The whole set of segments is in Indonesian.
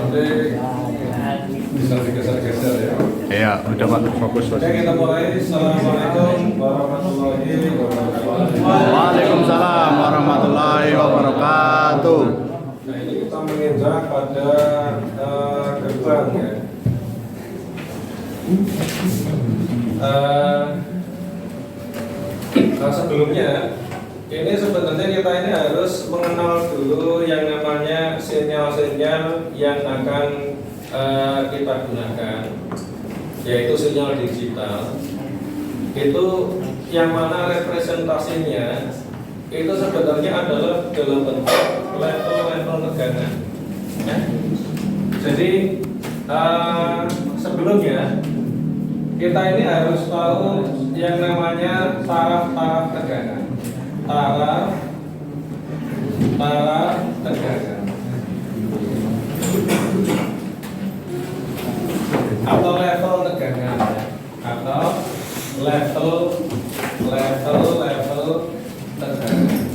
nanti bisa digeser-geser ya. Iya, udah Pak, fokus Pak. Oke, kita mulai. Assalamualaikum warahmatullahi wabarakatuh. Waalaikumsalam warahmatullahi wabarakatuh. Nah, ini kita menginjak pada gerbang ya. Sebelumnya ini sebenarnya kita ini harus mengenal dulu yang namanya sinyal-sinyal yang akan kita gunakan, yaitu sinyal digital. Itu yang mana representasinya itu sebenarnya adalah dalam bentuk level-level tegangan ya. Jadi sebelumnya kita ini harus tahu yang namanya taraf-taraf tegangan. Taraf tegangan atau level tegangan atau level tegangan.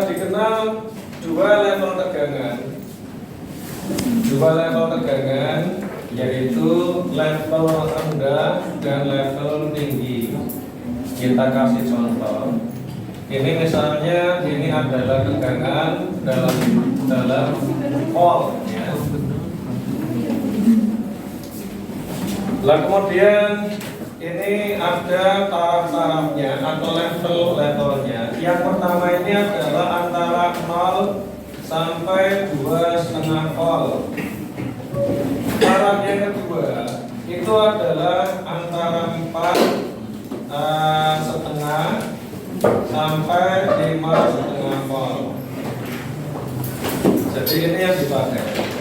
Dikenal dua level tegangan, yaitu level rendah dan level tinggi. Kita kasih contoh. Ini misalnya ini adalah tegangan dalam volt ya. Lalu kemudian ini ada taraf-tarafnya atau level-levelnya. Yang pertama ini adalah antara 0 sampai 2,5 volt. Taraf yang kedua itu adalah antara 4,5 sampai 5,5 volt. Jadi ini yang dipakai.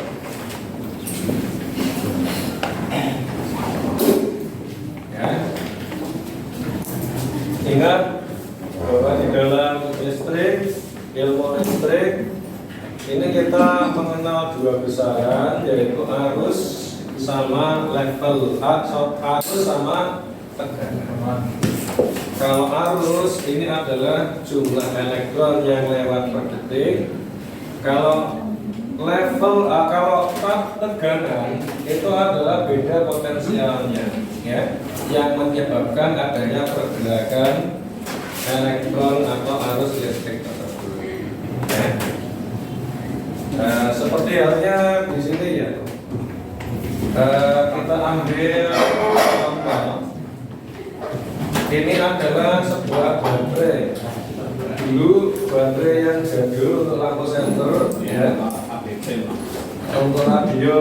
Ingat bahwa di dalam listrik, ilmu listrik ini kita mengenal dua besaran, yaitu arus sama level, arus sama tegangan. Kalau arus ini adalah jumlah elektron yang lewat per detik. Kalau level, kalau tegangan itu adalah beda potensialnya ya, yang menyebabkan adanya pergerakan elektron atau arus listrik tersebut ya. Seperti halnya di sini ya, kita ambil contoh. Ini adalah sebuah baterai. Dulu baterai yang jadul untuk lampu senter ya. Untuk radio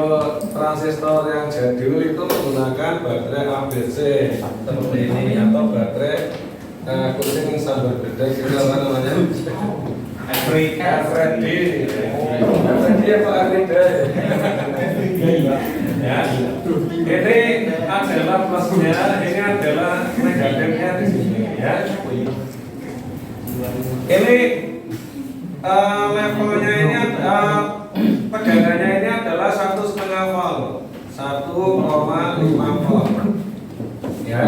transistor yang jadul itu menggunakan baterai ABC seperti ini, atau baterai kucing sambil bedek itu apa namanya? FRD apa Afrida ya. Ini adalah plusnya, ini adalah negatifnya di sini ya. Ini levelnya ini tegangannya ini adalah 1,5 volt, 1,5 volt ya.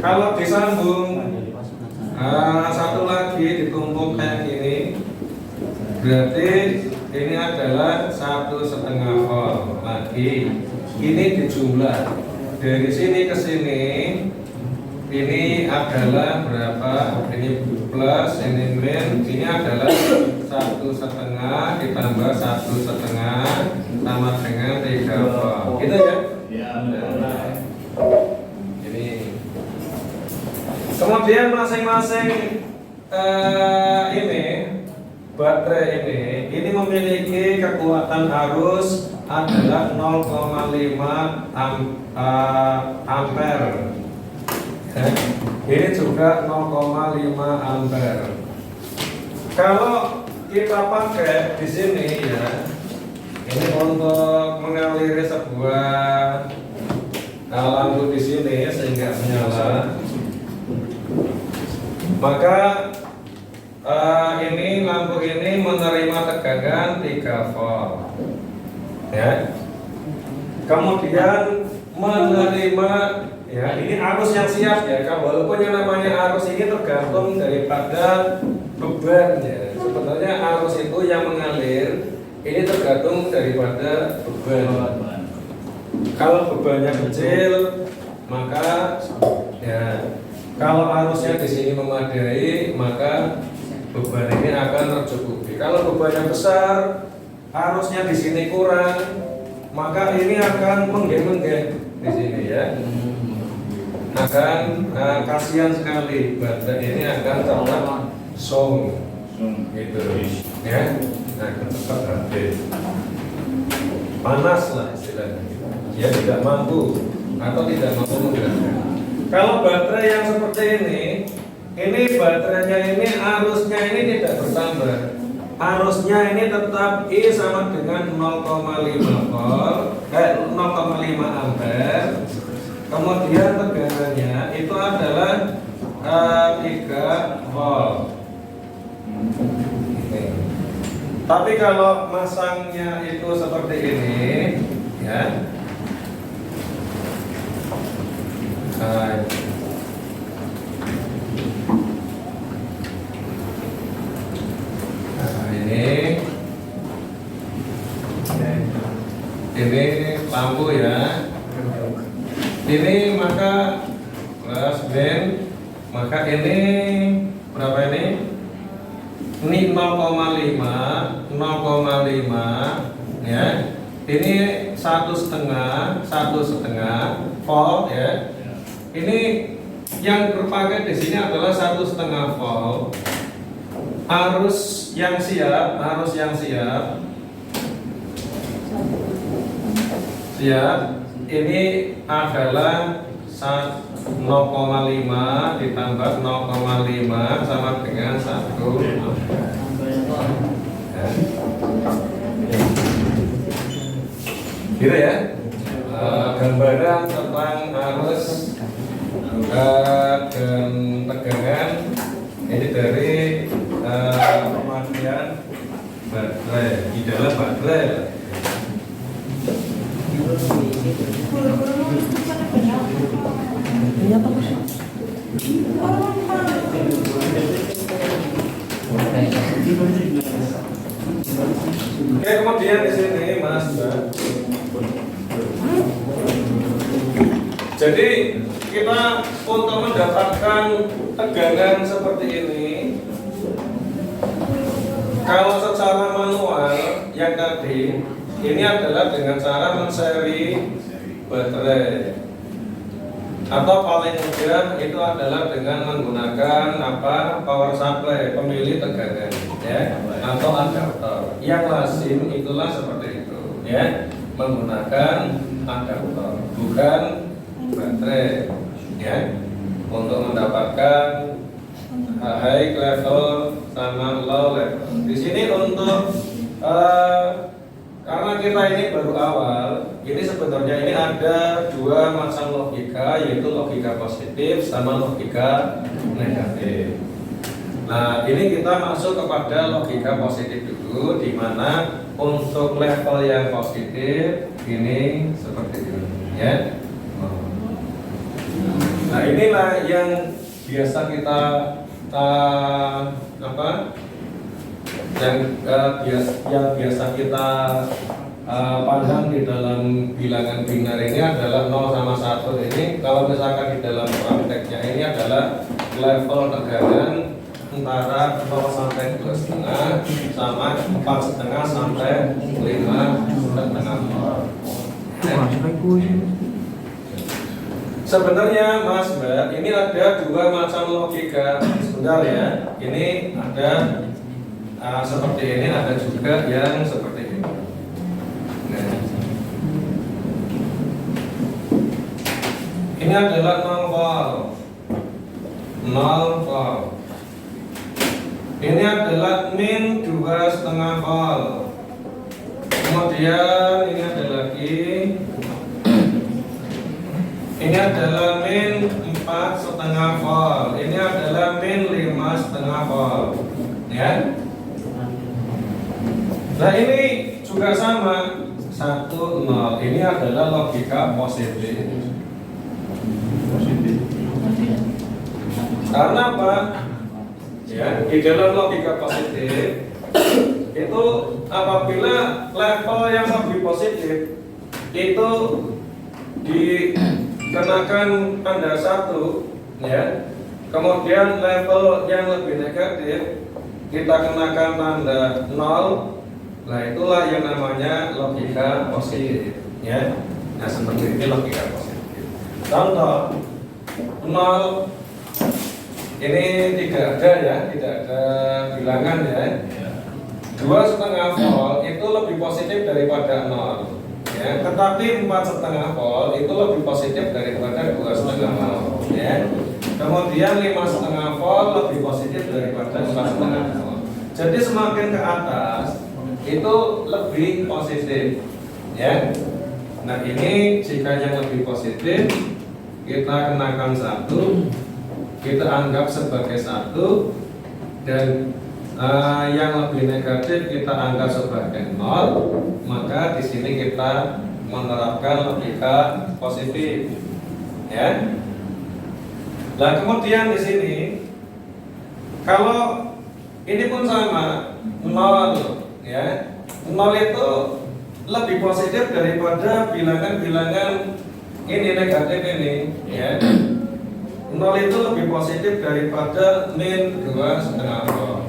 Kalau disambung satu lagi ditumpuk kayak gini, berarti ini adalah 1,5 volt lagi. Ini dijumlah dari sini ke sini. Ini adalah berapa? Ini plus, ini min. Ini adalah 1,5 ditambah 1,5 sama dengan 3 volt. Gitu ya? Ini. Kemudian masing-masing ini baterai ini memiliki kekuatan arus adalah 0,5 ampere. Ini juga 0,5 ampere. Kalau kita pakai di sini ya, ini untuk mengaliri sebuah lampu di sini sehingga menyala. Maka ini lampu ini menerima tegangan 3 volt ya. Kemudian menerima, ya ini arus yang siap ya. Kalau walaupun yang namanya arus ini tergantung daripada bebannya. Sebenarnya arus itu yang mengalir ini tergantung daripada beban. Kalau bebannya kecil, maka ya kalau arusnya di sini memadai, maka beban ini akan tercukupi. Kalau bebannya besar, arusnya di sini kurang, maka ini akan menggeng-menggeng di sini ya. Akan kasihan sekali, badan ini akan tetap song, gitu ya. Nah, tetap habis, panas lah istilahnya. Dia tidak mampu atau tidak mampu menggerakkan. Kalau baterai yang seperti ini baterainya ini arusnya ini tidak bertambah. Arusnya ini tetap I sama dengan 0,5 volt, 0,5 ampere. Kemudian tegangannya itu adalah 3 volt. Tapi kalau masangnya itu seperti ini, ya. Nah, ini lampu ya. Ini maka plus band, maka ini berapa ini? Ini 0,5 ya. Ini 1,5 volt ya. Ini yang terpakai di sini adalah 1,5 volt. Arus yang siap ini adalah 0,5 ditambah 0,5 sama dengan 1. Gitu ya. Gambaran tentang arus dan tegangan ini dari pemakaian baterai di dalam baterai. Oke, kemudian di sini Mas Mbak. Jadi kita untuk mendapatkan tegangan seperti ini, kalau secara manual yang tadi ini adalah dengan cara menseri baterai, atau paling mudah itu adalah dengan menggunakan power supply, pemilih tegangan ya, atau adaptor. Yang lazim itulah seperti itu ya, menggunakan adaptor bukan baterai ya, untuk mendapatkan high level sama low level. Di sini untuk karena kita ini baru awal, ini sebenarnya ini ada dua macam logika, yaitu logika positif sama logika negatif. Nah, ini kita masuk kepada logika positif dulu, di mana untuk level yang positif ini seperti ini, ya. Nah, inilah yang biasa kita yang biasa kita pandang di dalam bilangan biner ini adalah 0 sama 1 ini. Kalau misalkan di dalam prakteknya ini adalah level tegangan antara 0 sampai 2,5 sama 4,5 sampai 5,5 volt. Sebenarnya Mas Mbak, ini ada dua macam logika. Sebentar ya, ini ada seperti ini, ada juga yang seperti ini. Nah, ini adalah 0 volt. Ini adalah min 2,5 volt. Kemudian ini ada lagi. Ini adalah min 4,5 volt. Ini adalah min 5,5 volt. Ya. Nah, ini juga sama 1, 0. Ini adalah logika positif. Karena apa? Ya, di dalam logika positif itu apabila level yang lebih positif itu dikenakan tanda 1, ya. Kemudian level yang lebih negatif kita kenakan tanda 0. Nah, itulah yang namanya logika positif, ya. Nah, seperti ini logika positif. Contoh 0 ini tidak ada, ya, tidak ada bilangan, ya. 2,5 volt itu lebih positif daripada 0, ya. Tetapi 4,5 volt itu lebih positif daripada 2,5 volt, ya. Kemudian 5,5 volt lebih positif daripada 4,5 volt. Jadi semakin ke atas itu lebih positif, ya. Nah, ini jika yang lebih positif kita kenakan 1, kita anggap sebagai 1, dan yang lebih negatif kita anggap sebagai 0, maka di sini kita menerapkan logika positif, ya. Nah, kemudian di sini kalau ini pun sama 0, ya. 0 itu lebih positif daripada bilangan-bilangan ini negatif ini, ya. 0 itu lebih positif daripada min 2,5 volt.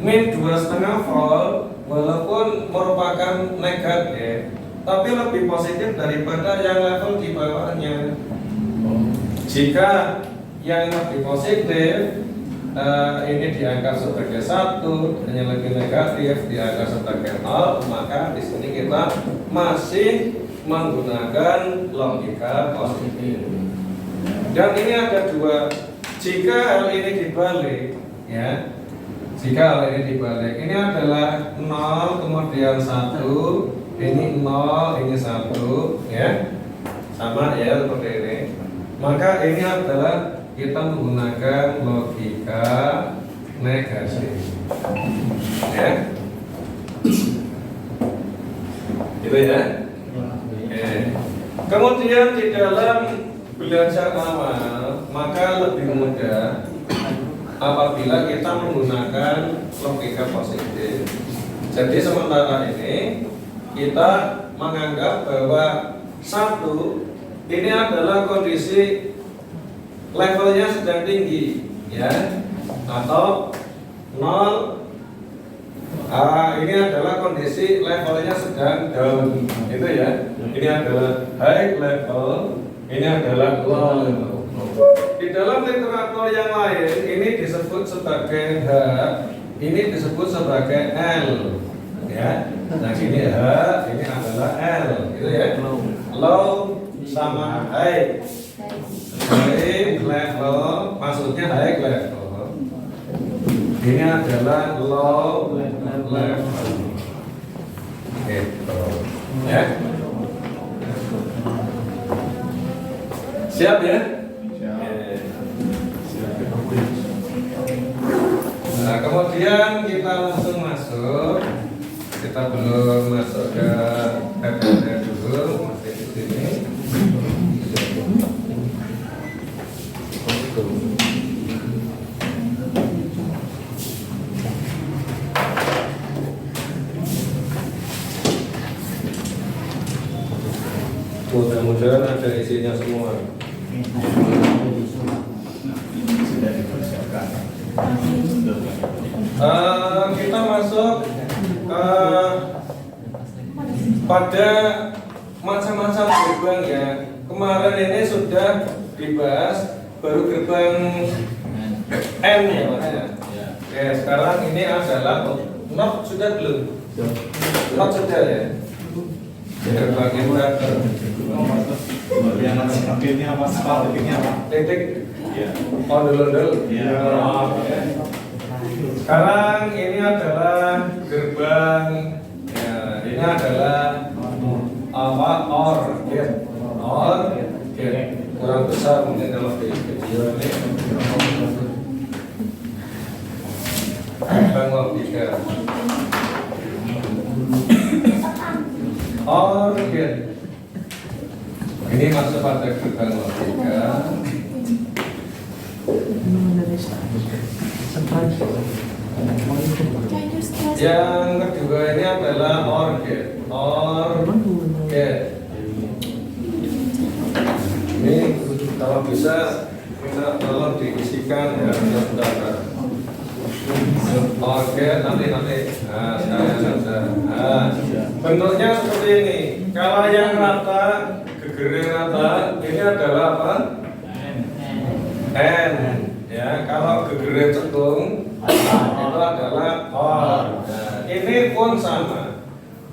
Min 2,5 volt walaupun merupakan negatif, tapi lebih positif daripada yang level di bawahnya. Jika yang lebih positif ini dianggap sebagai 1 dan yang lebih negatif dianggap sebagai 0, maka di sini kita masih menggunakan logika positif. Dan ini ada 2. Jika hal ini dibalik, ya. Jika hal ini dibalik, ini adalah 0 kemudian 1, ini 0, ini 1, ya. Sama, ya, seperti ini. Maka ini adalah kita menggunakan logika negatif, ya. Gitu, ya. Oke. Kemudian di dalam belajar amal maka lebih mudah apabila kita menggunakan logika positif. Jadi sementara ini kita menganggap bahwa 1 ini adalah kondisi levelnya sedang tinggi, ya, atau 0 ini adalah kondisi levelnya sedang down, gitu, ya. Ini adalah high level, ini adalah low level. Di dalam literatur yang lain ini disebut sebagai H, ini disebut sebagai L, ya. Nah, ini H, ini adalah L, gitu, ya. Low sama high. High level maksudnya high level. Ini adalah low level. Gitu, ya. Siap, ya? Nah, kemudian kita langsung masuk. Kita belum masuk ke PPT dulu, masih di sini. Mudah-mudahan ada isinya semua. Sudah dipersiapkan. Kita masuk pada macam-macam gerbang, ya. Kemarin ini sudah dibahas baru gerbang N, ya, Mas, ya. Oke, sekarang ini adalah not sudah belum? Not sudah, ya. Gerbang inverter. Yang akhirnya apa? Titiknya apa? Titik. Iya. Ondel-ondel. Iya. Sekarang ini adalah gerbang, ya, ini adalah apa? OR gate. OR gate. Kurang besar mungkin kalau di video ini. Gerbang logika. Orchid. Ini masuk pada gerbang logika. Yang kedua ini adalah orchid. Orchid. Ini kalau bisa minta tolong diisikan ya saudara. Oke, nanti. Nah, sekalian saja. Nah, bentuknya seperti ini. Kalau yang rata, gegernya rata, ini adalah apa? N. Ya, kalau gegernya cekung, itu adalah or. Nah, ini pun sama.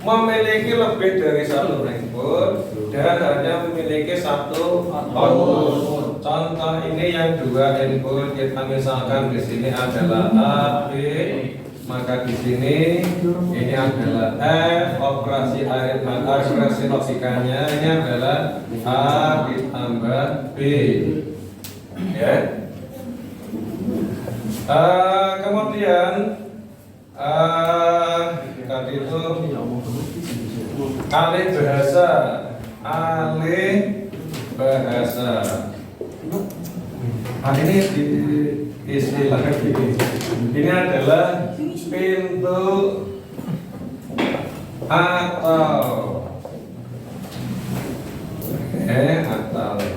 Memiliki lebih dari satu ringkut dan hanya memiliki satu output. Contoh ini yang dua input, kita misalkan di sini adalah A, B, maka di sini ini adalah F. Operasi aritmatika, operasi logikanya ini adalah A ditambah B. Ya. Kemudian tadi itu alih bahasa, Nah, ini di istilah ini adalah pintu atau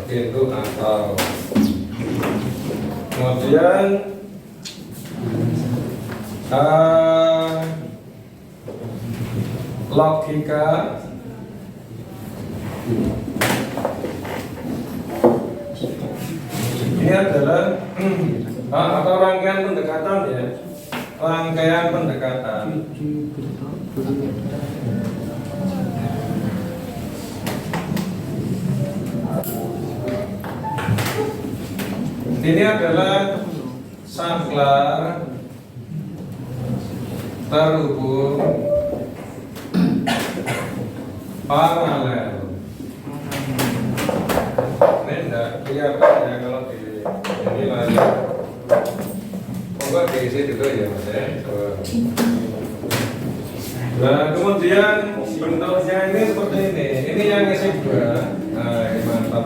pintu atau. Kemudian logika. Ini adalah atau rangkaian pendekatan ya, rangkaian pendekatan. Ini adalah saklar terhubung paralel. Ini enggak kelihatan ya kalau di ini lagi. Enggak diisi juga ya mas ya. Nah kemudian bentuknya ini seperti ini. Ini yang isi dua. Nah ini mantap.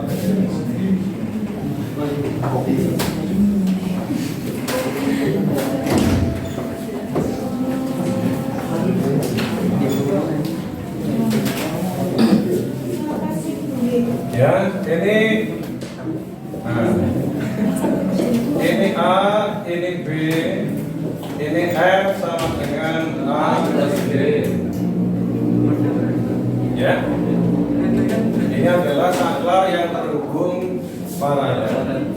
Ya, ini A, ini B, ini F sama dengan A plus D. Ya, ini adalah saklar yang terhubung paralel.